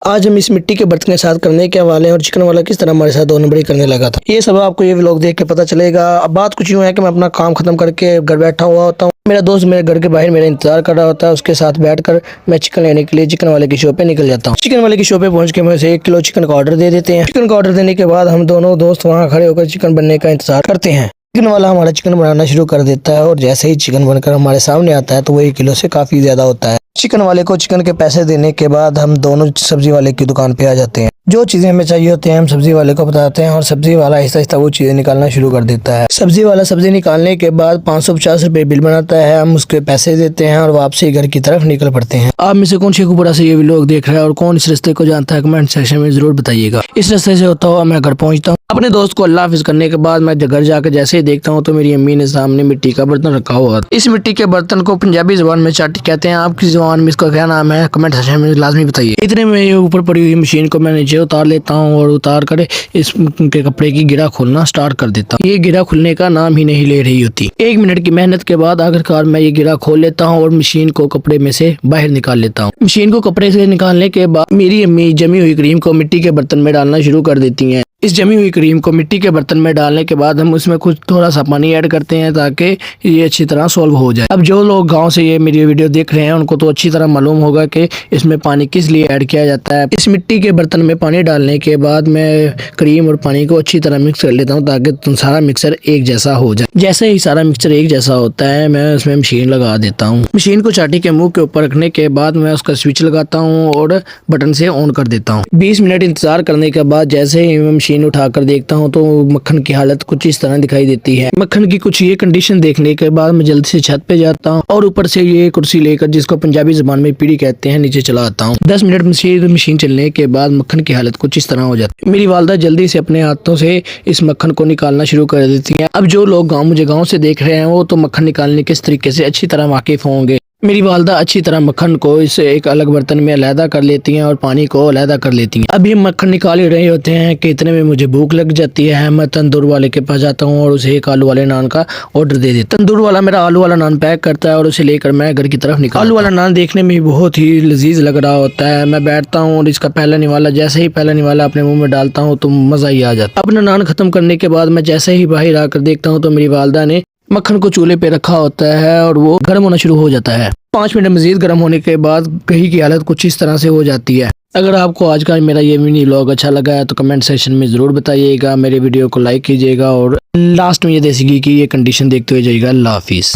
आज हम इस मिट्टी के बर्तन के साथ करने के वाले हैं और चिकन वाला किस तरह हमारे साथ 2 नंबरी करने लगा था। ये सब आपको ये व्लॉग देख के पता चलेगा। अब बात कुछ यूँ है कि मैं अपना काम खत्म करके घर बैठा हुआ होता हूँ। मेरा दोस्त मेरे घर के बाहर मेरा इंतजार कर रहा होता है। उसके साथ बैठकर मैं चिकन लेने के लिए चिकन वाले की शॉप पे निकल जाता हूँ। चिकन वाले की शॉप पे पहुंच के मैं उसे 1 किलो चिकन का ऑर्डर दे देते हैं। चिकन का ऑर्डर देने के बाद हम दोनों दोस्त वहाँ खड़े होकर चिकन बनने का इंतजार करते हैं। चिकन वाला हमारा चिकन बनाना शुरू कर देता है और जैसे ही चिकन बनकर हमारे सामने आता है तो वो 1 किलो से काफ़ी ज़्यादा होता है। चिकन वाले को चिकन के पैसे देने के बाद हम दोनों सब्जी वाले की दुकान पे आ जाते हैं। जो चीज़ें हमें चाहिए होती हैं हम सब्जी वाले को बताते हैं और सब्जी वाला आहिस्ता आहिस्ता वो चीज़ें निकालना शुरू कर देता है। सब्जी वाला सब्जी निकालने के बाद 550 रुपये बिल बनाता है। हम उसके पैसे देते हैं और वापसी घर की तरफ निकल पड़ते हैं। आप में से कौन शेखुपुरा से ये व्लॉग देख रहा है और कौन इस रास्ते को जानता है, कमेंट सेक्शन में जरूर बताइएगा। इस रास्ते से होता हुआ मैं घर पहुँचता हूँ। अपने दोस्त को अल्लाह हाफिज करने के बाद मैं घर जाकर जैसे ही देखता हूँ तो मेरी अम्मी ने सामने मिट्टी का बर्तन रखा हुआ। इस मिट्टी के बर्तन को पंजाबी जुबान में चाटी कहते हैं। आपकी जुबान में इसका क्या नाम है, कमेंट सेक्शन में लाजमी बताइए। इतने में ये ऊपर पड़ी हुई मशीन को मैं नीचे उतार लेता हूँ और उतार कर इसके कपड़े की गिरा खोलना स्टार्ट कर देता हूँ। ये गिरा खुलने का नाम ही नहीं ले रही होती। 1 मिनट की मेहनत के बाद आखिरकार मैं ये गिरा खोल लेता हूँ और मशीन को कपड़े में से बाहर निकाल लेता हूँ। मशीन को कपड़े से निकालने के बाद मेरी अम्मी जमी हुई क्रीम को मिट्टी के बर्तन में डालना शुरू कर देती हैं। इस जमी हुई क्रीम को मिट्टी के बर्तन में डालने के बाद हम उसमें कुछ थोड़ा सा पानी ऐड करते हैं ताकि ये अच्छी तरह सॉल्व हो जाए। अब जो लोग गांव से ये मेरी वीडियो देख रहे हैं उनको तो अच्छी तरह मालूम होगा कि इसमें पानी किस लिए ऐड किया जाता है। इस मिट्टी के बर्तन में पानी डालने के बाद मैं क्रीम और पानी को अच्छी तरह मिक्स कर लेता हूँ ताकि सारा मिक्सर एक जैसा हो जाए। जैसे ही सारा मिक्सर एक जैसा होता है मैं उसमें मशीन लगा देता हूँ। मशीन को चाटी के मुँह के ऊपर रखने के बाद मैं उसका स्विच लगाता हूँ और बटन से ऑन कर देता हूँ। 20 मिनट इंतजार करने के बाद जैसे ही मैं मशीन उठाकर देखता हूं तो मक्खन की हालत कुछ इस तरह दिखाई देती है। मक्खन की कुछ ये कंडीशन देखने के बाद मैं जल्दी से छत पे जाता हूं और ऊपर से ये कुर्सी लेकर, जिसको पंजाबी जुबान में पीढ़ी कहते हैं, नीचे चला आता हूं। 10 मिनट मशीन चलने के बाद मक्खन की हालत कुछ इस तरह हो जाती है। मेरी वालदा जल्दी से अपने हाथों से इस मक्खन को निकालना शुरू कर देती है। अब जो लोग मुझे गाँव से देख रहे हैं वो तो मक्खन निकालने के इस तरीके से अच्छी तरह वाकिफ होंगे। मेरी वालदा अच्छी तरह मक्खन को इस एक अलग बर्तन में अलहदा कर लेती हैं और पानी को अलहदा कर लेती हैं। अब ये मक्खन निकाल ही रहे होते हैं कि इतने में मुझे भूख लग जाती है। मैं तंदूर वाले के पास जाता हूँ और उसे 1 आलू वाले नान का ऑर्डर दे देता। तंदूर वाला मेरा आलू वाला नान पैक करता है और उसे लेकर मैं घर की तरफ निकलता हूँ। आलू वाला नान देखने में बहुत ही लजीज लग रहा होता है। मैं बैठता हूँ और इसका पहला निवाला जैसे ही पहला निवाला अपने मुँह में डालता हूँ तो मज़ा ही आ जाता है। अपना नान खत्म करने के बाद मैं जैसे ही बाहर आकर देखता हूँ तो मेरी वालदा ने मक्खन को चूल्हे पे रखा होता है और वो गर्म होना शुरू हो जाता है। 5 मिनट मजीद गर्म होने के बाद कहीं की हालत कुछ इस तरह से हो जाती है। अगर आपको आज का मेरा ये मिनी व्लॉग अच्छा लगा है तो कमेंट सेक्शन में ज़रूर बताइएगा। मेरे वीडियो को लाइक कीजिएगा और लास्ट में ये देखेगी कि ये कंडीशन देखते हुए जाइएगा। अल्लाह हाफिज़।